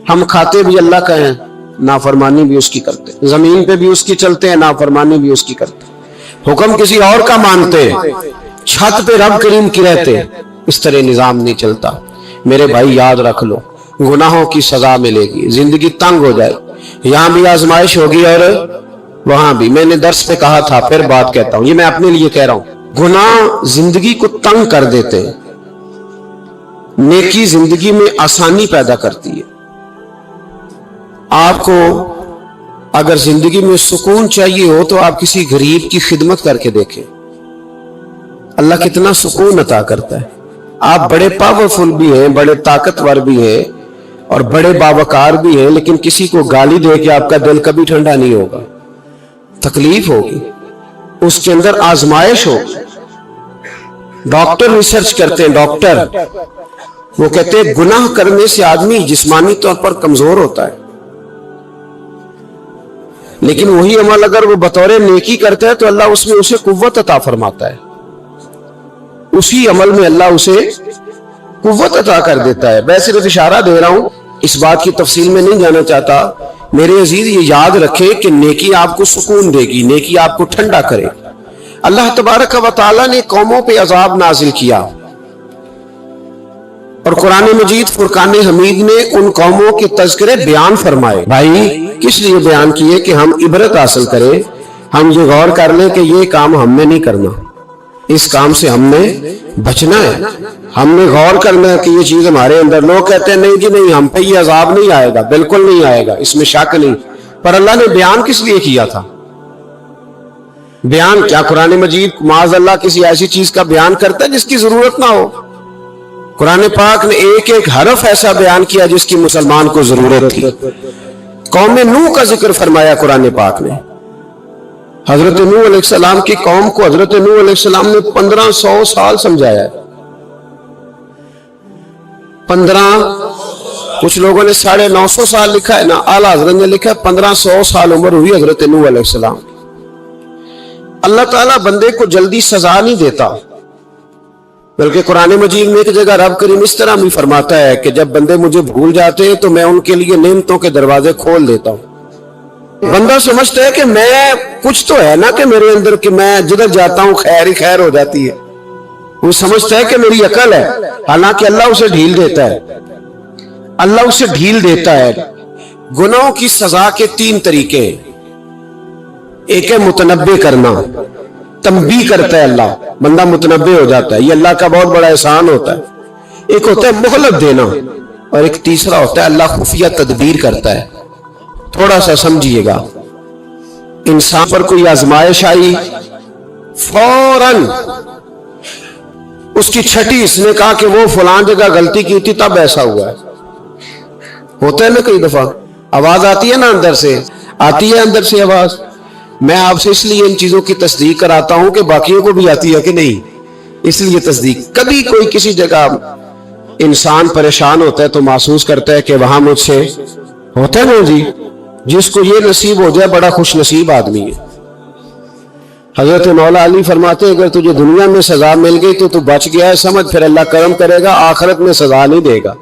हम खाते भी अल्लाह का हैं, नाफरमानी भी उसकी करते हैं, जमीन पे भी उसकी चलते हैं, नाफरमानी भी उसकी करते हैं, हुक्म किसी और का मानते हैं, छत पे रब करीम की रहते हैं। इस तरह निजाम नहीं चलता। मेरे भाई याद रख लो, गुनाहों की सजा मिलेगी, जिंदगी तंग हो जाए, यहां भी आजमाइश होगी और वहां भी। मैंने दर्स पे कहा था, फिर बात कहता हूं, ये मैं अपने लिए कह रहा हूं। गुनाह जिंदगी को तंग कर देते हैं, नेकी जिंदगी में आसानी पैदा करती है। आपको अगर जिंदगी में सुकून चाहिए हो तो आप किसी गरीब की खिदमत करके देखें, अल्लाह कितना सुकून अता करता है। आप बड़े पावरफुल भी हैं, बड़े ताकतवर भी हैं और बड़े बावकार भी हैं, लेकिन किसी को गाली दे के आपका दिल कभी ठंडा नहीं होगा, तकलीफ होगी, उसके अंदर आजमाइश होगी। डॉक्टर रिसर्च करते हैं, डॉक्टर वो कहते हैं गुनाह करने से आदमी जिस्मानी तौर पर कमजोर होता है, लेकिन वही अमल अगर वो बतौर नेकी करता है तो अल्लाह उसमें उसे कुव्वत अता फरमाता है, उसी अमल में अल्लाह उसे कुव्वत अता कर देता है। मैं सिर्फ इशारा दे रहा हूं, इस बात की तफसील में नहीं जाना चाहता। मेरे अजीज ये याद रखे कि नेकी आपको सुकून देगी, नेकी आपको ठंडा करे। अल्लाह तबारक व तआला ने कौमों पे अजाब नाजिल किया और कुरान मजीद फुरकान हमीद में उन कौमों के तज़किरे बयान फरमाए। भाई किस लिए बयान किए? कि हम इबरत हासिल करें, हम ये गौर कर लें कि ये काम हमने नहीं करना, इस काम से हमने बचना है, हमने गौर करना है कि ये चीज हमारे अंदर। लोग कहते हैं नहीं जी नहीं, हम पे ये अजाब नहीं आएगा, बिल्कुल नहीं आएगा, इसमें शक नहीं। पर अल्लाह ने बयान किस लिए किया था? बयान क्या कुरान मजीद माज़ अल्लाह किसी ऐसी चीज का बयान करता है जिसकी जरूरत ना हो? कुरान पाक ने एक एक हरफ ऐसा बयान किया जिसकी मुसलमान को जरूरत थी। कौम नूह का जिक्र फरमाया कुरान पाक ने। हजरत नूह अलैहिस्सलाम की कौम को हजरत नूह अलैहिस्सलाम ने 1500 साल समझाया। 15, कुछ लोगों ने 950 साल लिखा है ना, आला हजरत ने लिखा है 1500 साल उम्र हुई हजरत नूह अलैहिस्सलाम। अल्लाह ताला बंदे को जल्दी सजा नहीं देता, बल्कि कुरान मजीद में एक जगह रब करीम इस तरह भी फरमाता है कि जब बंदे मुझे भूल जाते हैं तो मैं उनके लिए नेमतों के दरवाजे खोल देता हूं। बंदा समझता है कि मैं कुछ तो है ना कि मेरे अंदर, कि मैं जिधर जाता हूं खैर ही खैर हो जाती है। वो समझता है कि मेरी अकल है, हालांकि अल्लाह उसे ढील देता है। अल्लाह उसे ढील देता है। गुनाहों की सजा के 3 तरीके हैं। एक है मुतनब्बे करना, तंबी करता है अल्लाह, बंदा मुतनब्बे हो जाता है, ये अल्लाह का बहुत बड़ा एहसान होता है। एक होता है मोहलत देना और एक तीसरा होता है अल्लाह खुफिया तदबीर करता है। थोड़ा सा समझिएगा, इंसान पर कोई आजमाइश आई, फौरन उसकी छठी इसने कहा कि वो फलां जगह गलती की थी तब ऐसा हुआ है। होता है ना कई दफा, आवाज आती है ना अंदर से, आती है अंदर से आवाज। मैं आपसे इसलिए इन चीजों की तस्दीक कराता हूं कि बाकियों को भी आती है कि नहीं, इसलिए तस्दीक। कभी कोई किसी जगह इंसान परेशान होता है तो महसूस करता है कि वहां मुझसे होता है ना जी, जिसको ये नसीब हो जाए बड़ा खुश नसीब आदमी है। हजरत मौला अली फरमाते अगर तुझे दुनिया में सजा मिल गई तो तू बच गया है, समझ फिर अल्लाह करम करेगा, आखिरत में सजा नहीं देगा।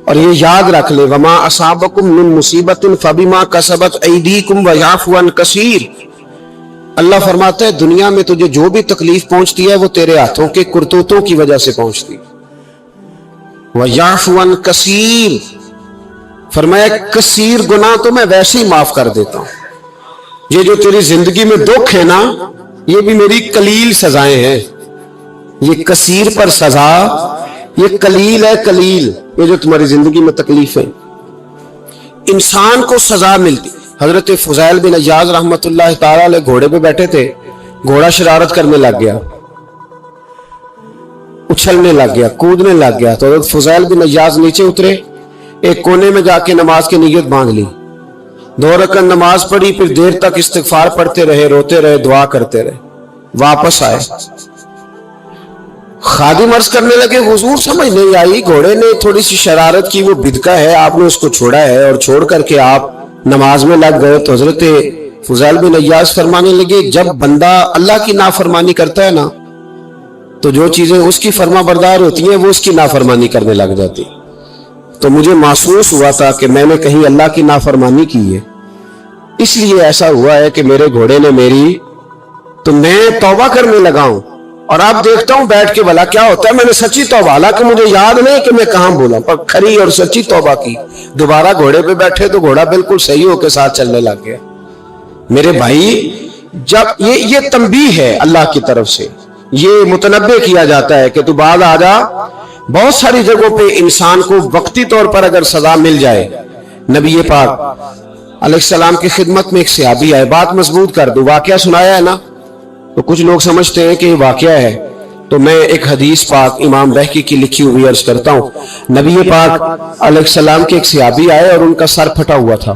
और ये याद रख ले, वमा असाबकुम मिन मुसीबतिन फबिमा कसबत ऐदीकुम व याफू अन कसीर। अल्लाह फरमाता है दुनिया में तुझे जो भी तकलीफ पहुंचती है वो तेरे हाथों के करतूतों की वजह से पहुंचती। व याफू अन कसीर, फरमाया कसीर गुनाह तो मैं वैसे ही माफ कर देता हूं। ये जो तेरी जिंदगी में दुख है ना, ये भी मेरी कलील सजाएं हैं। ये कसीर पर सजा, ये कलील है, कलील ये जो तुम्हारी जिंदगी में तकलीफ है। इंसान को सजा मिलती। हजरत फुजैल बिन अय्याज रहमतुल्लाह ताला अलैह घोड़े पे बैठे थे, घोड़ा शरारत करने लग गया, उछलने लग गया, कूदने लग गया। तो हजरत फुजैल बिन अय्याज नीचे उतरे, एक कोने में जाके नमाज की नीयत बांध ली, 2 रकात नमाज पढ़ी, फिर देर तक इस्तिगफार पढ़ते रहे, रोते रहे, दुआ करते रहे। वापस आए, खादिम अर्ज करने लगे हुजूर समझ नहीं आई, घोड़े ने थोड़ी सी शरारत की, वो बिदका है, आपने उसको छोड़ा है और छोड़ करके आप नमाज में लग गए। तो हजरत फुजैल बिन अय्याज फरमाने लगे जब बंदा अल्लाह की नाफरमानी करता है ना, तो जो चीजें उसकी फरमा बरदार होती हैं वो उसकी नाफरमानी करने लग जाती। تو مجھے محسوس ہوا تھا کہ میں نے کہیں اللہ کی نافرمانی کی ہے، اس لیے ایسا ہوا ہے کہ میرے گھوڑے نے میری، تو میں توبہ کرنے لگا ہوں، اور آپ دیکھتا ہوں بیٹھ کے بھلا کیا ہوتا ہے، میں نے سچی توبہ، حالانکہ مجھے یاد نہیں کہ میں کہاں بولا، پر کھری اور سچی توبہ کی، دوبارہ گھوڑے پہ بیٹھے تو گھوڑا بالکل صحیح ہو کے ساتھ چلنے لگ گیا۔ میرے بھائی، جب یہ تنبیہ ہے اللہ کی طرف سے، یہ متنبہ کیا جاتا ہے کہ تو بعد آ جا۔ بہت ساری جگہوں پہ انسان کو وقتی طور پر اگر سزا مل جائے، نبی پاک علیہ السلام کی خدمت میں ایک صحابی آئے، بات مضبوط کر دو، واقعہ سنایا ہے نا، تو کچھ لوگ سمجھتے ہیں کہ یہ واقعہ ہے، تو میں ایک حدیث پاک امام بہقی کی لکھی ہوئی عرض کرتا ہوں۔ نبی پاک علیہ السلام کے ایک صحابی آئے اور ان کا سر پھٹا ہوا تھا،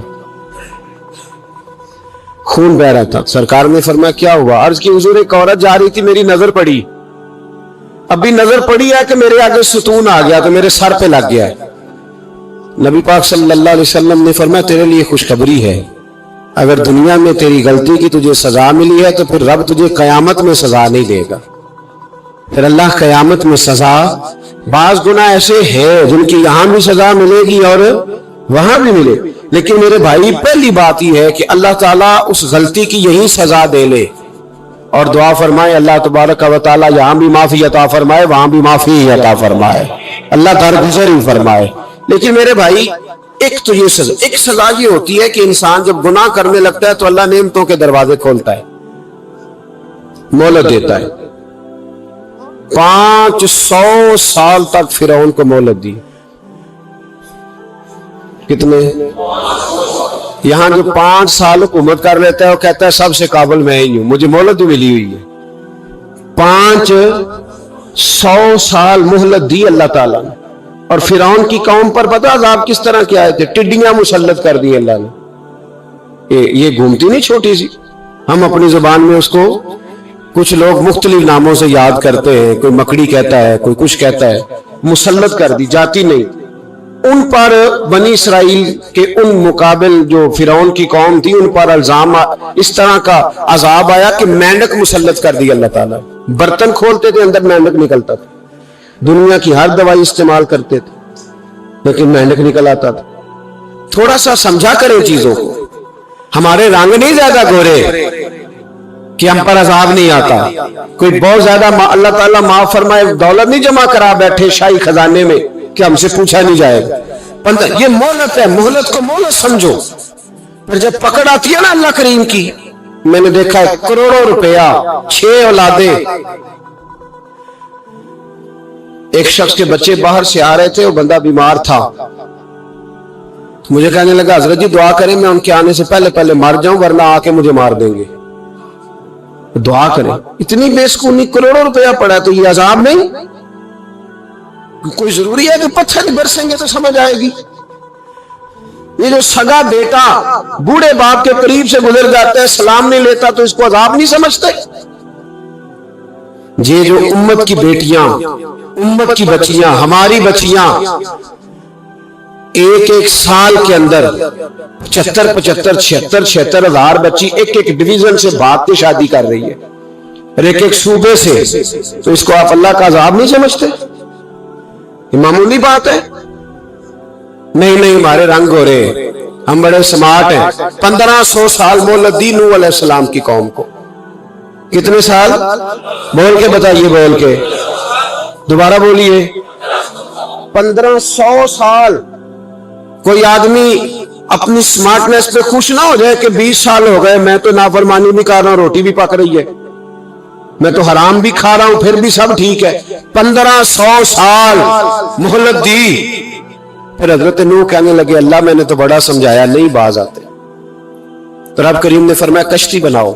خون بہ رہا تھا۔ سرکار نے فرمایا کیا ہوا؟ عرض کی حضور ایک عورت جا رہی تھی، میری نظر پڑی، ابھی نظر پڑی ہے کہ میرے آگے ستون آ گیا تو میرے سر پہ لگ گیا ہے۔ نبی پاک صلی اللہ علیہ وسلم نے فرمایا تیرے لیے خوشخبری ہے، اگر دنیا میں تیری غلطی کی تجھے سزا ملی ہے تو پھر رب تجھے قیامت میں سزا نہیں دے گا، پھر اللہ قیامت میں سزا، بعض گناہ ایسے ہیں جن کی یہاں بھی سزا ملے گی اور وہاں بھی ملے، لیکن میرے بھائی پہلی بات یہ ہے کہ اللہ تعالیٰ اس غلطی کی یہی سزا دے لے، اور دعا فرمائے اللہ تبارک و تعالیٰ یہاں بھی معافی عطا فرمائے، وہاں بھی معافی عطا فرمائے، اللہ درگزر ہی فرمائے۔ لیکن میرے بھائی، ایک تو یہ سزا، ایک سزا یہ ہوتی ہے کہ انسان جب گناہ کرنے لگتا ہے تو اللہ نعمتوں کے دروازے کھولتا ہے، مہلت دیتا ہے۔ 500 سال تک فرعون کو مہلت دی، کتنے؟ یہاں جو 5 سال حکومت کر لیتا ہے وہ کہتا ہے سب سے قابل میں ہی ہوں، مجھے مہلت بھی ملی ہوئی ہے۔ 500 سال مہلت دی اللہ تعالیٰ نے، اور فرعون کی قوم پر پتہ عذاب کس طرح کیا آئے تھے؟ ٹڈیاں مسلط کر دی اللہ نے۔ یہ گھومتی نہیں چھوٹی سی، ہم اپنی زبان میں اس کو کچھ لوگ مختلف ناموں سے یاد کرتے ہیں، کوئی مکڑی کہتا ہے، کوئی کچھ کہتا ہے، مسلط کر دی، جاتی نہیں۔ ان پر بنی اسرائیل کے ان مقابل جو فرعون کی قوم تھی، ان پر الزام اس طرح کا عذاب آیا کہ مینڈک مسلط کر دی اللہ تعالیٰ۔ برتن کھولتے تھے اندر مینڈک نکلتا تھا، دنیا کی ہر دوائی استعمال کرتے تھے لیکن مینڈک نکل آتا تھا۔ تھوڑا سا سمجھا کریں چیزوں کو، ہمارے رنگ نہیں زیادہ گورے کہ ہم پر عذاب نہیں آتا، کوئی بہت زیادہ اللہ تعالیٰ معاف فرمائے دولت نہیں جمع کرا بیٹھے شاہی خزانے میں کہ ہم سے پوچھا نہیں جائے گا۔ یہ مہلت ہے، مہلت کو مہلت سمجھو، پھر جب پکڑ آتی ہے نا اللہ کریم کی، میں نے دیکھا ہے کروڑوں روپیہ، 6 اولادیں، ایک شخص کے بچے باہر سے آ رہے تھے، وہ بندہ بیمار تھا، مجھے کہنے لگا حضرت جی دعا کریں میں ان کے آنے سے پہلے مر جاؤں ورنہ آ کے مجھے مار دیں گے، دعا کریں۔ اتنی بے سکونی، کروڑوں روپیہ پڑا ہے تو یہ عذاب نہیں؟ کوئی ضروری ہے کہ پتھر برسیں گے تو سمجھ آئے گی؟ یہ جو سگا بیٹا بوڑھے باپ کے قریب سے گزر جاتا ہے، سلام نہیں لیتا تو اس کو عذاب نہیں سمجھتے؟ یہ جو امت کی بیٹیاں، امت کی بچیاں، ہماری بچیاں، ایک سال کے اندر 75,000 ہزار بچی ایک ڈویژن سے بھاگ کے شادی کر رہی ہے، اور ایک صوبے سے، تو اس کو آپ اللہ کا عذاب نہیں سمجھتے؟ یہ معمولی بات ہے؟ نہیں، ہمارے رنگ ہو رہے، ہم بڑے سمارٹ ہیں۔ 1500 سال مہلت دی نوح علیہ السلام کی قوم کو۔ کتنے سال؟ بول کے بتائیے، بول کے دوبارہ بولیے۔ 1500 سال۔ کوئی آدمی اپنی سمارٹنس پہ خوش نہ ہو جائے کہ 20 سال ہو گئے میں تو نافرمانی بھی کر رہا ہوں، روٹی بھی پک رہی ہے، میں تو حرام بھی کھا رہا ہوں، پھر بھی سب ٹھیک ہے۔ 1500 سال مہلت دی۔ پھر حضرت نوح کہنے لگے اللہ میں نے تو بڑا سمجھایا، نہیں باز آتے۔ تو رب کریم نے فرمایا کشتی بناؤ۔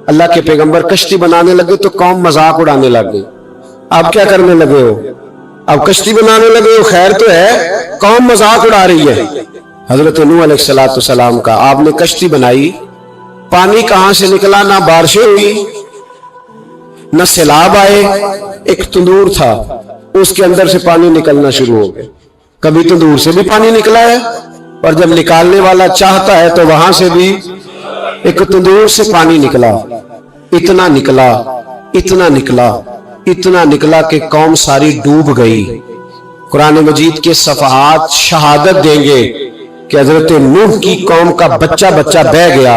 اللہ کے پیغمبر کشتی بنانے لگے تو قوم مذاق اڑانے لگ گئی۔ آپ کیا کرنے لگے ہو؟ اب کشتی بنانے لگے ہو، خیر تو ہے، قوم مذاق اڑا رہی ہے۔ حضرت نوح علیہ السلام کا، آپ نے کشتی بنائی، پانی کہاں سے نکلا؟ نہ بارشیں ہوئی نہ سیلاب آئے، ایک تندور تھا، اس کے اندر سے پانی نکلنا شروع ہو گیا۔ کبھی تندور سے بھی پانی نکلا ہے، اور جب نکالنے والا چاہتا ہے تو وہاں سے بھی ایک تندور سے پانی نکلا، اتنا نکلا کہ قوم ساری ڈوب گئی۔ कुरान मजीद के सफहात शहादत देंगे कि हजरत नूह की कौम का बच्चा बच्चा बह गया,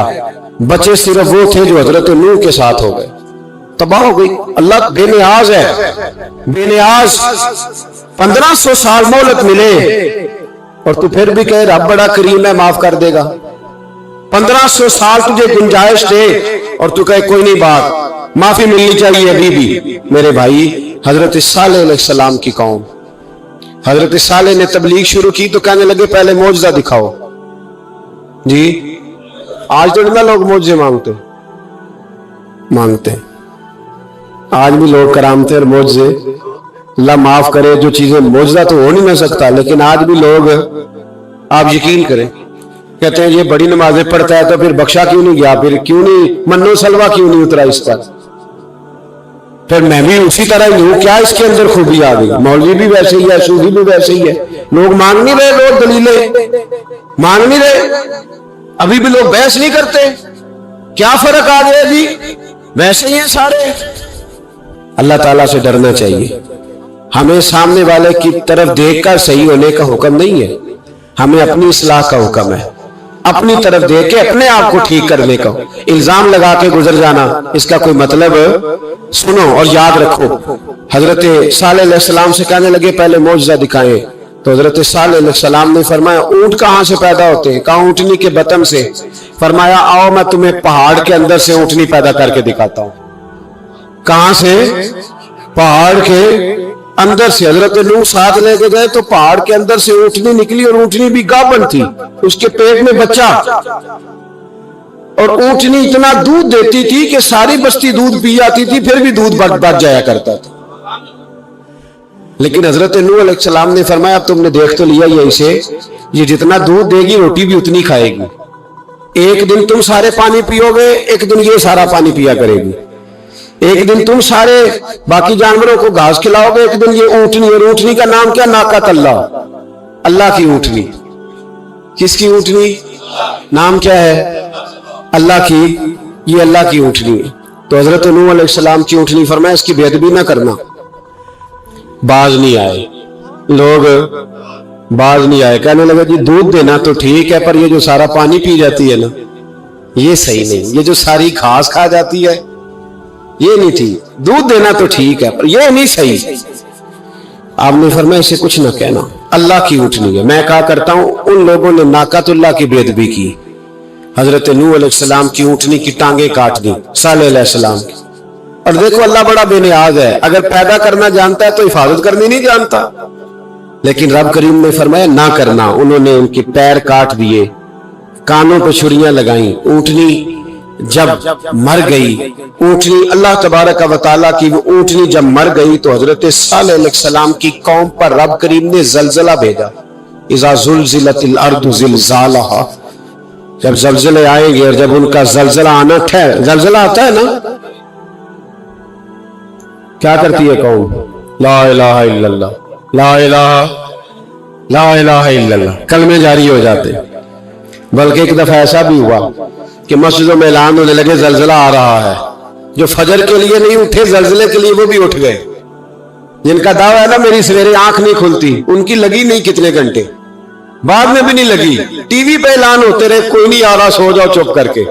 बचे सिर्फ वो थे जो हजरत नूह के साथ हो गए, तबाह हो गई। अल्लाह बेनियाज है, बेनियाज। 1500 साल मोहलत मिले और तू फिर भी कहे रब बड़ा करीम है, माफ कर देगा। 1500 साल तुझे गुंजाइश दे और तू कहे कोई नहीं, बात माफी मिलनी चाहिए अभी भी। मेरे भाई, हजरत सालेह अलैहिस्सलाम की कौम, हजरत सालेह ने तबलीग शुरू की तो कहने लगे पहले मौजज़ा दिखाओ जी। आज तो ना लोग मौजज़े मांगते, आज भी लोग करामते और मौजज़े, अल्लाह माफ करे, जो चीजें मौजज़ा तो हो नहीं ना सकता, लेकिन आज भी लोग, आप यकीन करें, कहते हैं ये बड़ी नमाजें पढ़ता है तो फिर बख्शा क्यों नहीं गया, फिर क्यों नहीं मन्नो सलवा क्यों नहीं उतरा इस पर, फिर मैं भी उसी तरह ही हूं, क्या इसके अंदर खूबी आ गई। मौलवी भी वैसे ही है, सूफी भी वैसे ही है, लोग मांग नहीं रहे, लोग दलीलें मांग नहीं रहे, अभी भी लोग बहस नहीं करते, क्या फर्क आ गया जी, वैसे ही है सारे। अल्लाह ताला से डरना चाहिए। हमें सामने वाले की तरफ देखकर सही होने का हुक्म नहीं है, हमें अपनी इस्लाह का हुक्म है, अपनी तरफ देख के अपने आप को ठीक करने का। इल्जाम लगा के गुजर जाना, इसका कोई मतलब, सुनो और याद रखो। हजरत सालेह अलैहिस्सलाम से कहने लगे पहले मौजज़ा दिखाएं, तो हजरत सालेह अलैहिस्सलाम ने फरमाया ऊंट कहां से पैदा होते हैं, कहा ऊंटनी के बतन से। फरमाया आओ मैं तुम्हें पहाड़ के अंदर से ऊंटनी पैदा करके दिखाता हूं। कहां से? पहाड़ के अंदर से। हजरत नूह साथ लेके गए तो पहाड़ के अंदर से ऊंटनी निकली और ऊंटनी भी गाभन थी, उसके पेट में बच्चा, और ऊंटनी इतना दूध देती थी कि सारी बस्ती दूध पी जाती थी, फिर भी दूध बच जाया करता था। लेकिन हजरत नूह अलैहिस्सलाम ने फरमाया अब तुमने देख तो लिया ये इसे, ये जितना दूध देगी रोटी भी उतनी खाएगी। एक दिन तुम सारे पानी पियोगे, एक दिन ये सारा पानी पिया करेगी। एक दिन तुम सारे बाकी जानवरों को घास खिलाओगे, एक दिन ये ऊंटनी, और ऊंटनी का नाम क्या? नाकत अल्लाह, अल्लाह की ऊंटनी। किसकी ऊंटनी? नाम क्या है? अल्लाह की। ये अल्लाह की ऊंटनी है। तो हजरत नूह अलैहिस्सलाम की ऊंटनी फरमाया इसकी बेअदबी ना करना। बाज नहीं आए लोग, बाज नहीं आए, कहने लगे जी दूध देना तो ठीक है, पर ये जो सारा पानी पी जाती है ना, ये सही नहीं, ये जो सारी घास खा जाती है ये नहीं थी, दूध देना तो ठीक है पर ये नहीं सही। आपने फरमाया इसे कुछ ना कहना, अल्लाह की ऊंटनी है। मैं कहा करता हूं उन लोगों ने नाकातुल्लाह की बेअदबी की, हजरत नूह अलैहिस्सलाम की ऊंटनी की टांगे काट दी सालेह अलैहिस्सलाम की। और देखो अल्लाह बड़ा बेनियाज है, अगर पैदा करना जानता है तो हिफाजत करनी नहीं जानता। लेकिन रब करीम ने फरमाया ना करना, उन्होंने उनके पैर काट दिए, कानों पर छुरियां लगाई। ऊंटनी जब मर गई, ऊंटनी अल्लाह तबारक व तआला की वो ऊंटनी जब मर गई तो हजरत सालेह अलैहिस्सलाम की कौम पर रब करीम ने जलजला भेजा। इज़ा ज़ुलज़िलतिल अर्दु ज़िलज़ालहा, जब जलजले आएंगे और जब उनका जलजला आना जलजला आता है ना, क्या करती है कौम? ला इलाहा इल्लल्लाह, ला इलाहा इल्लल्लाह, कलमे जारी हो जाते। बल्कि एक दफा ऐसा भी हुआ कि मस्जिदों में ऐलान होने लगे जलजला आ रहा है, जो फजर के लिए नहीं उठे जलजले के लिए वो भी उठ गए। जिनका दावा है ना मेरी सवेरे आंख नहीं खुलती, उनकी लगी नहीं कितने घंटे, बाद में भी नहीं लगी। टीवी पे ऐलान होते रहे कोई नहीं आ रहा, सो जाओ चुप करके,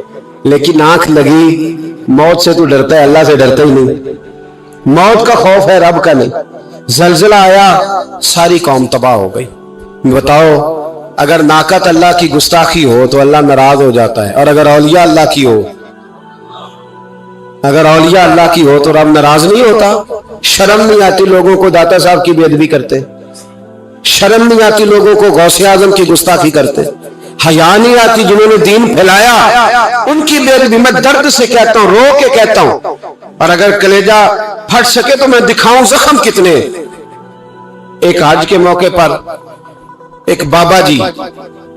लेकिन आंख लगी। मौत से तू डरता है, अल्लाह से डरता ही नहीं। मौत का खौफ है, रब का नहीं। जलजला आया, सारी कौम तबाह हो गई। बताओ अगर नाकत अल्लाह की गुस्ताखी हो तो अल्लाह नाराज हो जाता है, और अगर औलिया अल्लाह की हो, अगर औलिया अल्लाह की हो तो रब नाराज नहीं होता। शर्म नहीं आती लोगों को दाता साहब की बेअदबी करते, शर्म नहीं आती लोगों को गौसे आजम की गुस्ताखी करते, हया नहीं आती जिन्होंने दीन फैलाया उनकी बेअदबी। मैं दर्द से कहता हूं, रो के कहता हूं, और अगर कलेजा फट सके तो मैं दिखाऊं जख्म कितने। एक हज के मौके पर एक बाबा जी,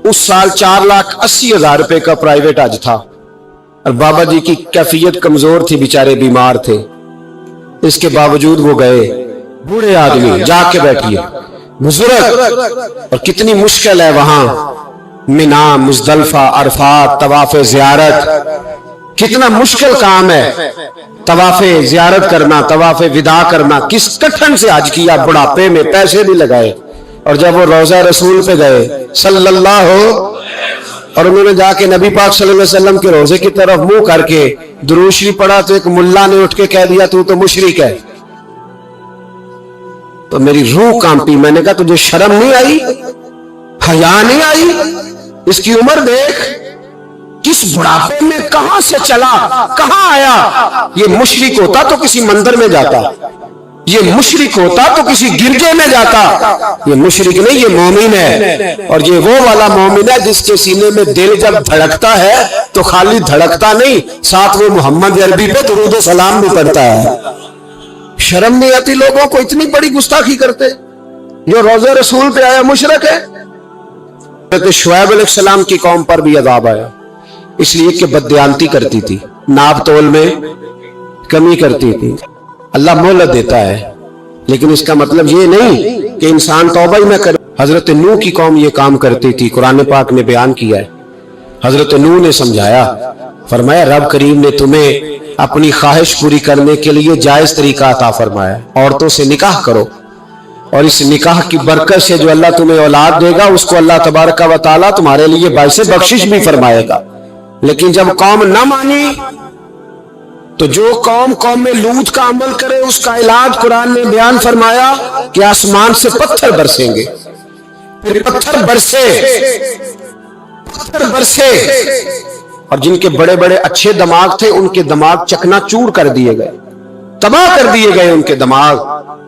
उस साल 4,80,000 रुपए का प्राइवेट हज था, और बाबा जी की कैफियत कमजोर थी, बेचारे बीमार थे। इसके बावजूद वो गए, बूढ़े आदमी, जाके बैठिए बुजुर्ग, और कितनी मुश्किल है वहां मिना, मुजदलफा, अरफात, तवाफ ज़ियारत, कितना मुश्किल काम है तवाफ ज़ियारत करना, तवाफ विदा करना। किस कठिन से हज किया, बुढ़ापे में पैसे भी लगाए, اور جب وہ روضہ رسول پہ گئے سلlallahu، اور انہوں نے جا کے نبی پاک صلی اللہ علیہ وسلم کے روضے کی طرف منہ کر کے درود شریف پڑھا تو ایک ملا نے اٹھ کے کہہ دیا تو مشرک ہے. تو میری روح کانپی. میں نے کہا تجھے شرم نہیں آئی، حیا نہیں آئی؟ اس کی عمر دیکھ، کس بڑھاپے میں کہاں سے چلا کہاں آیا. یہ مشرک ہوتا تو کسی مندر میں جاتا، یہ مشرک ہوتا تو کسی گرجے میں جاتا. یہ مشرک نہیں، یہ مومن ہے. اور یہ وہ والا مومن ہے جس کے سینے میں دل جب دھڑکتا ہے تو خالی دھڑکتا نہیں، ساتھ وہ محمد عربی پہ درود و سلام بھی پڑھتا ہے. شرم نہیں آتی لوگوں کو؟ اتنی بڑی گستاخی کرتے. جو روضہ رسول پہ آیا مشرک ہے. شعیب علیہ السلام کی قوم پر بھی عذاب آیا، اس لیے کہ بددیانتی کرتی تھی، ناپ تول میں کمی کرتی تھی. اللہ مہلت دیتا ہے، لیکن اس کا مطلب یہ نہیں کہ انسان توبہ ہی نہ کرے. حضرت نوح کی قوم یہ کام کرتی تھی، قرآن پاک نے بیان کیا ہے. حضرت نوح نے سمجھایا، فرمایا رب کریم نے تمہیں اپنی خواہش پوری کرنے کے لیے جائز طریقہ عطا فرمایا. عورتوں سے نکاح کرو، اور اس نکاح کی برکت سے جو اللہ تمہیں اولاد دے گا اس کو اللہ تبارک و تعالیٰ تمہارے لیے باعث بخشش بھی فرمائے گا. لیکن جب قوم نہ مانی تو جو قوم میں لوط کا عمل کرے اس کا علاج قرآن نے بیان فرمایا کہ آسمان سے پتھر برسیں گے. پھر پتھر برسے اور جن کے بڑے بڑے اچھے دماغ تھے ان کے دماغ چکنا چور کر دیے گئے، تباہ کر دیے گئے. ان کے دماغ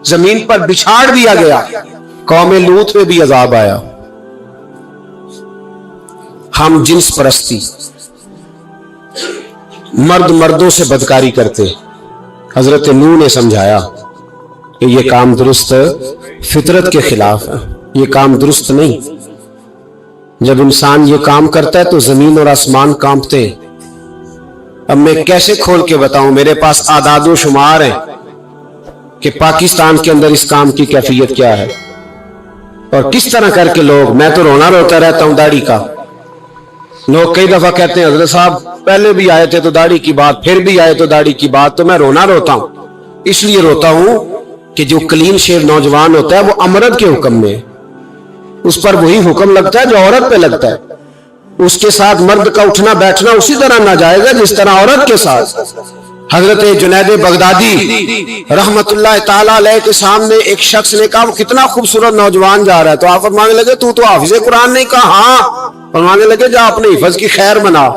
زمین پر بچھاڑ دیا گیا. قوم لوط میں بھی عذاب آیا. ہم جنس پرستی، مرد مردوں سے بدکاری کرتے. حضرت نوح نے سمجھایا کہ یہ کام درست فطرت کے خلاف ہے، یہ کام درست نہیں. جب انسان یہ کام کرتا ہے تو زمین اور آسمان کانپتے ہیں. اب میں کیسے کھول کے بتاؤں؟ میرے پاس اعداد و شمار ہیں کہ پاکستان کے اندر اس کام کی کیفیت کیا ہے اور کس طرح کر کے لوگ. میں تو رونا روتا رہتا ہوں داڑھی کا. لوگ کئی دفعہ کہتے ہیں حضرت صاحب پہلے بھی آئے تھے تو داڑھی کی بات، پھر بھی آئے تو داڑھی کی بات. تو میں رونا روتا ہوں، اس لیے روتا ہوں کہ جو کلین شیو نوجوان ہوتا ہے وہ امرد کے حکم میں، اس پر وہی حکم لگتا ہے جو عورت پہ لگتا ہے. اس کے ساتھ مرد کا اٹھنا بیٹھنا اسی طرح ناجائز ہے جس طرح عورت کے ساتھ. حضرت جنید بغدادی رحمت اللہ تعالیٰ علیہ کے سامنے ایک شخص نے کہا وہ کتنا خوبصورت نوجوان جا رہا ہے، تو آپ فرمانے لگے تو حافظ قرآن نہیں؟ کہا ہاں. فرمانے لگے جا اپنے حفظ کی خیر منا.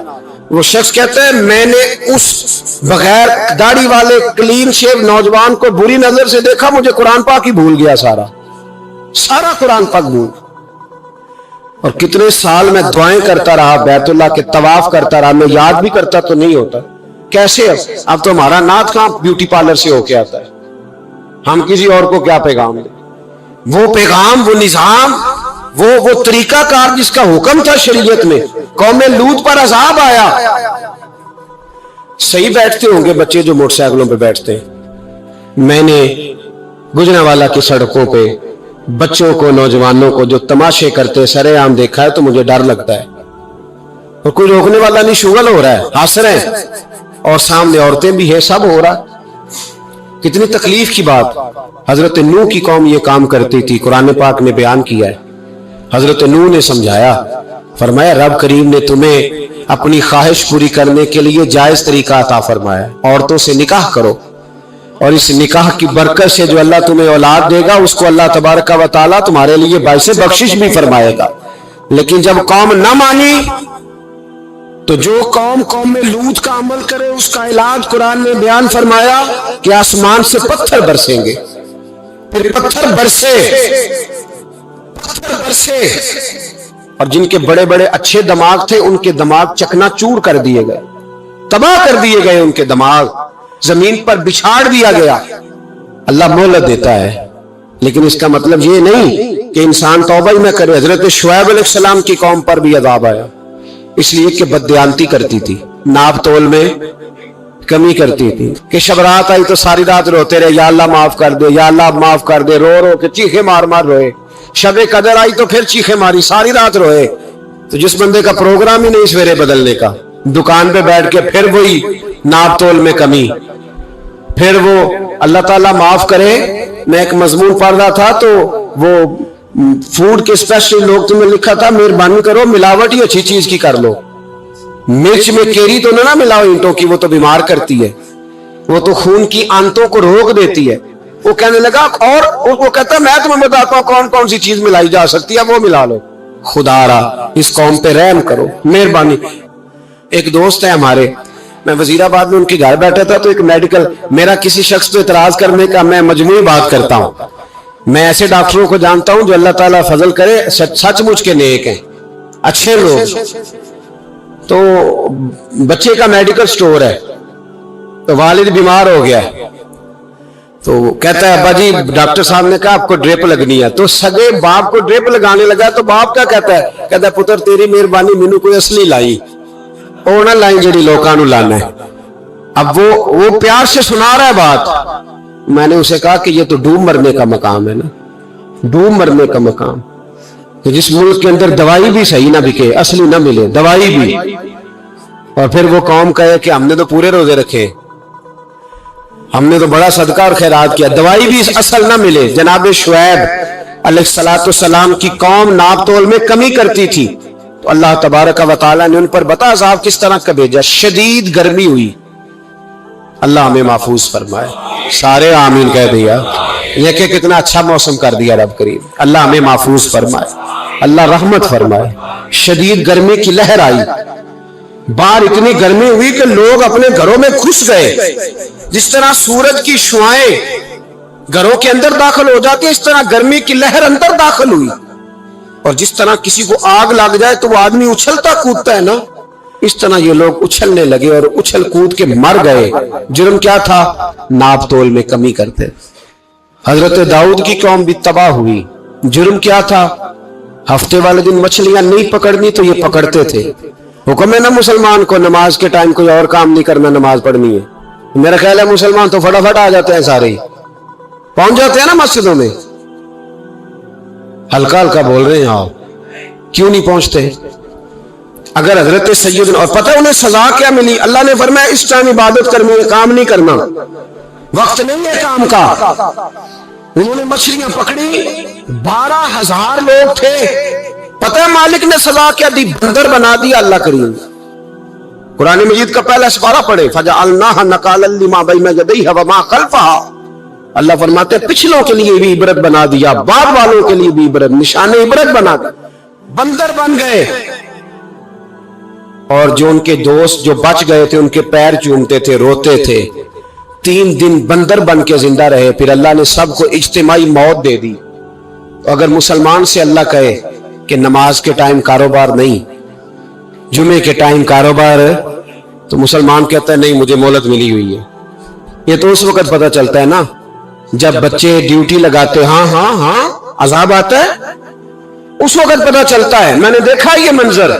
وہ شخص کہتا ہے میں نے اس بغیر داڑھی والے کلین شیو نوجوان کو بری نظر سے دیکھا، مجھے قرآن پاک ہی بھول گیا، سارا قرآن پاک بھول. اور کتنے سال میں دعائیں کرتا رہا، بیت اللہ کے طواف کرتا رہا، میں یاد بھی کرتا تو نہیں ہوتا. کیسے اب تو ہمارا نعت کہاں بیوٹی پارلر سے ہو کے آتا ہے. ہم کسی اور کو کیا پیغام دیں؟ وہ پیغام، وہ نظام، وہ طریقہ کار جس کا حکم تھا شریعت میں. قوم لوط پر عذاب آیا. صحیح بیٹھتے ہوں گے بچے جو موٹر سائیکلوں پہ بیٹھتے ہیں. میں نے گجرانوالہ کی سڑکوں پہ بچوں کو، نوجوانوں کو جو تماشے کرتے سرے عام دیکھا ہے تو مجھے ڈر لگتا ہے. اور کوئی روکنے والا نہیں، شغل ہو رہا ہے، ہنس رہے ہیں، اور سامنے عورتیں بھی ہیں، سب ہو رہا. کتنی تکلیف کی بات. حضرت نوح کی قوم یہ کام کرتی تھی، قرآن پاک نے بیان کیا ہے. حضرت نوح نے سمجھایا، فرمایا رب کریم نے تمہیں اپنی خواہش پوری کرنے کے لیے جائز طریقہ عطا فرمایا. عورتوں سے نکاح کرو، اور اس نکاح کی برکت سے جو اللہ تمہیں اولاد دے گا اس کو اللہ تبارک و تعالیٰ تمہارے لیے باعث بخشش بھی فرمائے گا. لیکن جب قوم نہ مانی تو جو قوم میں لوط کا عمل کرے اس کا علاج قرآن نے بیان فرمایا کہ آسمان سے پتھر برسیں گے. پھر پتھر برسے اور جن کے بڑے بڑے اچھے دماغ تھے ان کے دماغ چکنا چور کر دیے گئے، تباہ کر دیے گئے. ان کے دماغ زمین پر بچھاڑ دیا گیا. اللہ مہلت دیتا ہے، لیکن اس کا مطلب یہ نہیں کہ انسان توبہ ہی نہ کرے. حضرت شعیب علیہ السلام کی قوم پر بھی عذاب آیا، اس لیے کہ بددیانتی کرتی تھی، ناپ تول میں کمی کرتی تھی. کہ شب رات آئی تو ساری رات روتے رہے، یا اللہ معاف کر دے، یا اللہ معاف کر دے، رو رو کے چیخے مار مار روئے. شب قدر آئی تو پھر چیخے ماری، ساری رات روئے. تو جس بندے کا پروگرام ہی نہیں سویرے بدلنے کا، دکان پہ بیٹھ کے پھر وہی ناپ تول میں کمی. پھر وہ اللہ تعالیٰ معاف کرے. میں ایک مضمون پڑھ رہا تھا تو وہ फूड के स्पेशलिस्ट लोग तुम्हें लिखा था मेहरबानी करो मिलावट ही अच्छी चीज की कर लो, मिर्च में केरी तो ना मिलाओ ईंटों की, वो तो बीमार करती है, वो तो खून की आंतों को रोक देती है। वो कहने लगा, और वो कहता मैं तुम्हें बताता हूं कौन कौन सी चीज मिलाई जा सकती है, वो मिला लो। खुदारा इस कौम पे रहम करो, मेहरबानी। एक दोस्त है हमारे, मैं वजीराबाद में उनके घर बैठा था, तो एक मेडिकल, मेरा किसी शख्स पे इतराज करने का मैं मजमूई बात करता हूं। मैं ऐसे डॉक्टरों को जानता हूं जो अल्लाह ताला फजल करे सचमुच के नेक हैं, अच्छे लोग। तो बच्चे का मेडिकल स्टोर है, तो वालिद बीमार हो गया, तो कहता है अब्बा जी डॉक्टर साहब ने कहा आपको ड्रिप लगनी है। तो सगे बाप को ड्रिप लगाने लगा, तो बाप क्या कहता है, कहता है पुत्र तेरी मेहरबानी मैनू कोई असली लाई, वो ना लाई जी लोगों को लाना है। अब वो प्यार से सुना रहा है बात। मैंने उसे कहा कि ये तो डूब मरने का मकाम है ना, डूब मरने का मकाम, कि जिस मुल्क के अंदर दवाई भी सही ना बिके, असली ना मिले दवाई भी, और फिर वो कौम कहे कि हमने तो पूरे रोजे रखे, हमने तो बड़ा सदका और खैरात किया, दवाई भी असल ना मिले। जनाब शुएब अलैहिस्सलाम की कौम नाप तोल में कमी करती थी, तो अल्लाह तबारक व तआला ने उन पर बता साहब किस तरह का भेजा, शदीद गर्मी हुई। अल्लाह हमें महफूज फरमाए, सारे आमीन कह दिया। ये कि कितना अच्छा मौसम कर दिया रब करीम, अल्लाह हमें महफूज फरमाए, अल्लाह रहमत फरमाए। शदीद गर्मी की लहर आई, बाहर इतनी गर्मी हुई कि लोग अपने घरों में घुस गए। जिस तरह सूरज की शुआएं घरों के अंदर दाखिल हो जाती है, इस तरह गर्मी की लहर अंदर दाखिल हुई। और जिस तरह किसी को आग लग जाए तो वो आदमी उछलता कूदता है ना, इस तरह ये लोग उछलने लगे और उछल कूद के मर गए। जुर्म क्या था, नाप तोल में कमी करते। हजरत दाऊद की कौम भी तबाह हुई। जुर्म क्या था, हफ्ते वाले दिन मछलियां नहीं पकड़नी तो ये पकड़ते थे। हुक्म है ना मुसलमान को नमाज के टाइम कोई और काम नहीं करना, नमाज पढ़नी है। मेरा ख्याल है मुसलमान तो फटाफट आ जाते हैं, सारे पहुंच जाते हैं ना मस्जिदों में। हल्का हल्का बोल रहे हैं आप, क्यों नहीं पहुंचते? अगर हजरत सैयद, और पता है उन्हें सजा क्या मिली, अल्लाह ने फरमाया इस टाइम इबादत करनी है, काम नहीं करना, वक्त नहीं है काम का। उन्होंने मछलियां पकड़ी, 12,000 लोग थे। पता है मालिक ने सजा क्या दी, बंदर बना दिया अल्लाह करीम। कुरान मजीद का पहला सिपारा पढ़े, फजअलनाहा नकालन लिमा बैन यदैहा व मा खल्फहा। अल्लाह फरमाते पिछलों के लिए भी इबरत बना दिया, बाद वालों के लिए भी इबरत, निशाने इबरत बना दिया। बंदर बन गए, और जो उनके दोस्त जो बच गए थे उनके पैर चूमते थे, रोते थे। 3 दिन बंदर बन के जिंदा रहे, फिर अल्लाह ने सबको इज्तिमाई मौत दे दी। तो अगर मुसलमान से अल्लाह कहे कि नमाज के टाइम कारोबार नहीं, जुमे के टाइम कारोबार है, तो मुसलमान कहता है नहीं मुझे मोहलत मिली हुई है। ये तो उस वक्त पता चलता है ना जब बच्चे ड्यूटी लगाते, हाँ हाँ हाँ अजाब आता है, उस वक्त पता चलता है। मैंने देखा ये मंजर,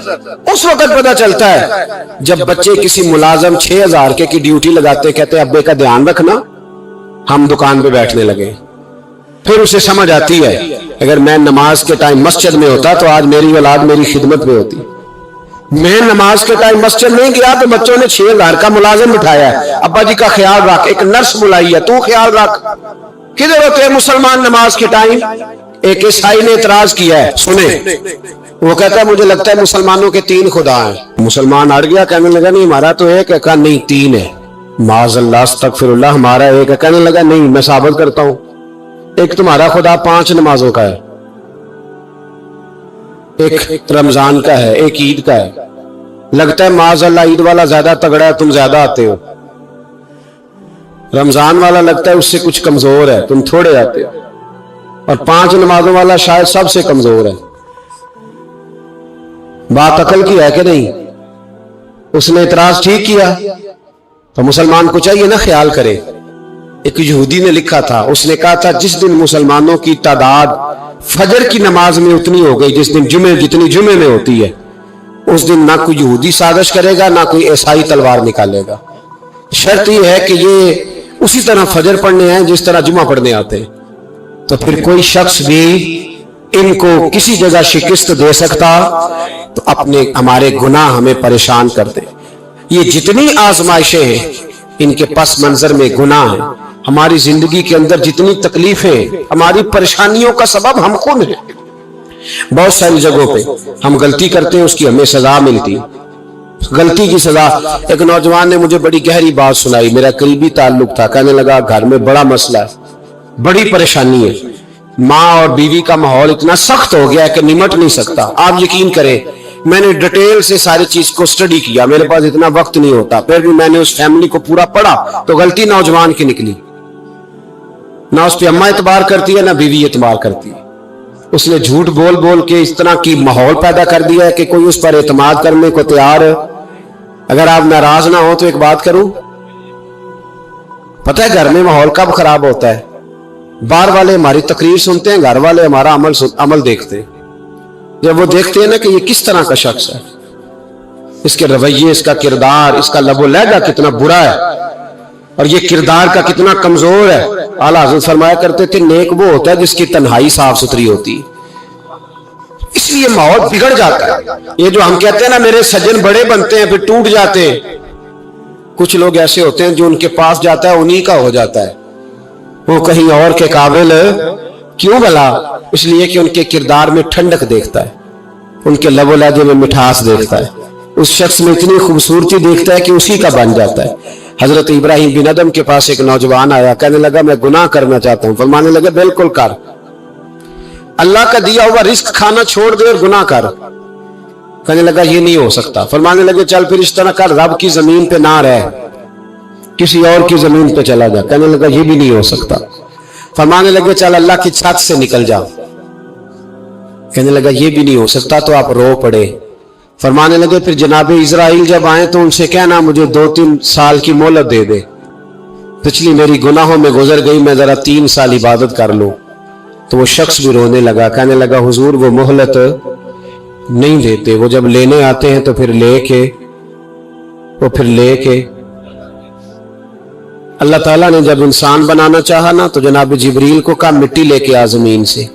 उस वक्त पता चलता है जब बच्चे किसी मुलाजम 6,000 की ड्यूटी लगाते, कहते अब्बे का ध्यान रखना, हम दुकान पे बैठने लगे। फिर उसे समझ आती है अगर मैं नमाज के टाइम मस्जिद में होता तो आज मेरी औलाद मेरी खिदमत में होती। मैं नमाज के टाइम मस्जिद नहीं गया तो बच्चों ने 6,000 का मुलाजिम बिठाया है, अब्बा जी का ख्याल रख, एक नर्स बुलाई है, तू ख्याल रख। किधर होते हैं मुसलमान नमाज के टाइम? एक ईसाई ने इतराज किया है, सुने, वो कहता है मुझे लगता है मुसलमानों के 3 खुदा हैं। मुसलमान अड़ गया, कहने लगा नहीं हमारा तो एक है, कहा नहीं 3 है। माज़अल्लाह अस्तगफिरुल्लाह, हमारा एक है। कहने लगा नहीं मैं साबित करता हूं, एक तुम्हारा खुदा 5 नमाजों का है, एक रमजान का है, एक ईद का है। लगता है माज़अल्लाह ईद वाला ज्यादा तगड़ा है, तुम ज्यादा आते हो। रमजान वाला लगता है उससे कुछ कमजोर है, तुम थोड़े आते हो। और 5 नमाजों वाला शायद सबसे कमजोर है। बात अकल की है कि नहीं? उसने इतराज ठीक किया, तो मुसलमान को चाहिए ना ख्याल करे। एक यहूदी ने लिखा था, उसने कहा था जिस दिन मुसलमानों की तादाद फजर की नमाज में उतनी हो गई जिस दिन जुमे जितनी जुमे में होती है, उस दिन ना कोई यहूदी साजिश करेगा ना कोई ईसाई तलवार निकालेगा। शर्त यह है कि ये उसी तरह फजर पढ़ने हैं जिस तरह जुमा पढ़ने आते हैं। तो फिर कोई शख्स भी इनको किसी जगह शिकस्त दे सकता तो अपने हमारे गुनाह हमें परेशान कर दे। ये जितनी आजमाइशें हैं इनके पस मंजर में गुनाह है। हमारी जिंदगी के अंदर जितनी तकलीफें, हमारी परेशानियों का सबब हम खुद हैं। بہت ساری جگہوں پہ ہم غلطی کرتے ہیں، اس کی ہمیں سزا ملتی، غلطی کی سزا۔ ایک نوجوان نے مجھے بڑی گہری بات سنائی، میرا قریبی تعلق تھا، کہنے لگا گھر میں بڑا مسئلہ ہے، بڑی پریشانی ہے، ماں اور بیوی کا ماحول اتنا سخت ہو گیا ہے کہ نمٹ نہیں سکتا۔ آپ یقین کریں میں نے ڈیٹیل سے ساری چیز کو سٹڈی کیا، میرے پاس اتنا وقت نہیں ہوتا، پھر بھی میں نے اس فیملی کو پورا پڑھا تو غلطی نوجوان کی نکلی، نہ اس پہ اماں اعتبار کرتی ہے نہ بیوی اعتبار کرتی ہے۔ اس نے جھوٹ بول بول کے اس طرح کی ماحول پیدا کر دیا ہے کہ کوئی اس پر اعتماد کرنے کو تیار ہے۔ اگر آپ ناراض نہ ہو تو ایک بات کروں، پتہ ہے گھر میں ماحول کب خراب ہوتا ہے؟ باہر والے ہماری تقریر سنتے ہیں، گھر والے ہمارا عمل دیکھتے ہیں۔ جب وہ دیکھتے ہیں نا کہ یہ کس طرح کا شخص ہے، اس کے رویے، اس کا کردار، اس کا لب و لہجہ کتنا برا ہے اور یہ کردار کا کتنا کمزور ہے۔ اعلیٰ حضرت فرمایا کرتے تھے نیک وہ ہوتا ہے جس کی تنہائی صاف ستھری ہوتی، اس لیے ماحول بگڑ جاتا ہے۔ یہ جو ہم کہتے ہیں نا میرے سجن بڑے بنتے ہیں پھر ٹوٹ جاتے ہیں، کچھ لوگ ایسے ہوتے ہیں جو ان کے پاس جاتا ہے انہی کا ہو جاتا ہے، وہ کہیں اور کے قابل کیوں بھلا؟ اس لیے کہ ان کے کردار میں ٹھنڈک دیکھتا ہے، ان کے لب و لہجے میں مٹھاس دیکھتا ہے، اس شخص میں اتنی خوبصورتی دیکھتا ہے کہ اسی کا بن جاتا ہے۔ حضرت ابراہیم بن ادم کے پاس ایک نوجوان آیا، کہنے لگا میں گناہ کرنا چاہتا ہوں۔ فرمانے لگے بالکل کر، اللہ کا دیا ہوا رزق کھانا چھوڑ دے اور گناہ کر۔ کہنے لگا یہ نہیں ہو سکتا۔ فرمانے لگے چل پھر اس طرح کر، رب کی زمین پہ نہ رہ، کسی اور کی زمین پہ چلا جا۔ کہنے لگا یہ بھی نہیں ہو سکتا۔ فرمانے لگے چل اللہ کی چھت سے نکل جا۔ کہنے لگا یہ بھی نہیں ہو سکتا، تو آپ رو پڑے۔ فرمانے لگے پھر جناب اسرائیل جب آئیں تو ان سے کہنا مجھے 2-3 سال کی مہلت دے دے، پچھلی میری گناہوں میں گزر گئی، میں ذرا 3 سال عبادت کر لوں۔ تو وہ شخص بھی رونے لگا، کہنے لگا حضور وہ مہلت نہیں دیتے، وہ جب لینے آتے ہیں تو پھر لے کے اللہ تعالیٰ نے جب انسان بنانا چاہا نا تو جناب جبریل کو کہا مٹی لے کے آ زمین سے۔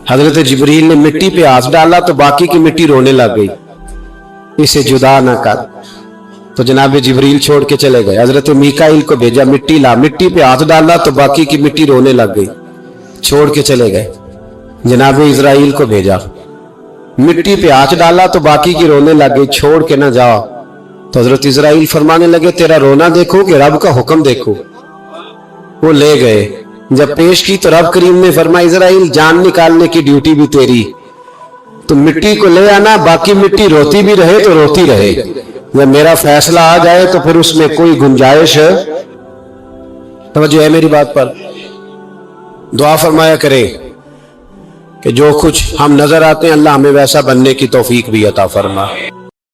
حضرت جبریل نے مٹی پہ ہاتھ ڈالا تو باقی کی مٹی رونے لگ گئی، اسے جدا نہ کر۔ تو جناب جبریل چھوڑ کے چلے گئے۔ حضرت میکائیل کو بھیجا مٹی لا، مٹی پہ ہاتھ ڈالا تو باقی کی مٹی رونے لگ گئی، چھوڑ کے چلے گئے۔ جناب اسرائیل کو بھیجا، مٹی پہ ہاتھ ڈالا تو باقی کی رونے لگ گئی، چھوڑ کے نہ جاؤ۔ تو حضرت اسرائیل فرمانے لگے تیرا رونا دیکھو کہ رب کا حکم دیکھو۔ وہ لے گئے، جب پیش کی تو رب کریم نے فرمایا اسرائیل جان نکالنے کی ڈیوٹی بھی تیری، تو مٹی کو لے آنا، باقی مٹی روتی بھی رہے تو روتی رہے، جب میرا فیصلہ آ جائے تو پھر اس میں کوئی گنجائش ہے۔ توجہ ہے میری بات پر؟ دعا فرمایا کرے کہ جو کچھ ہم نظر آتے ہیں اللہ ہمیں ویسا بننے کی توفیق بھی عطا فرما۔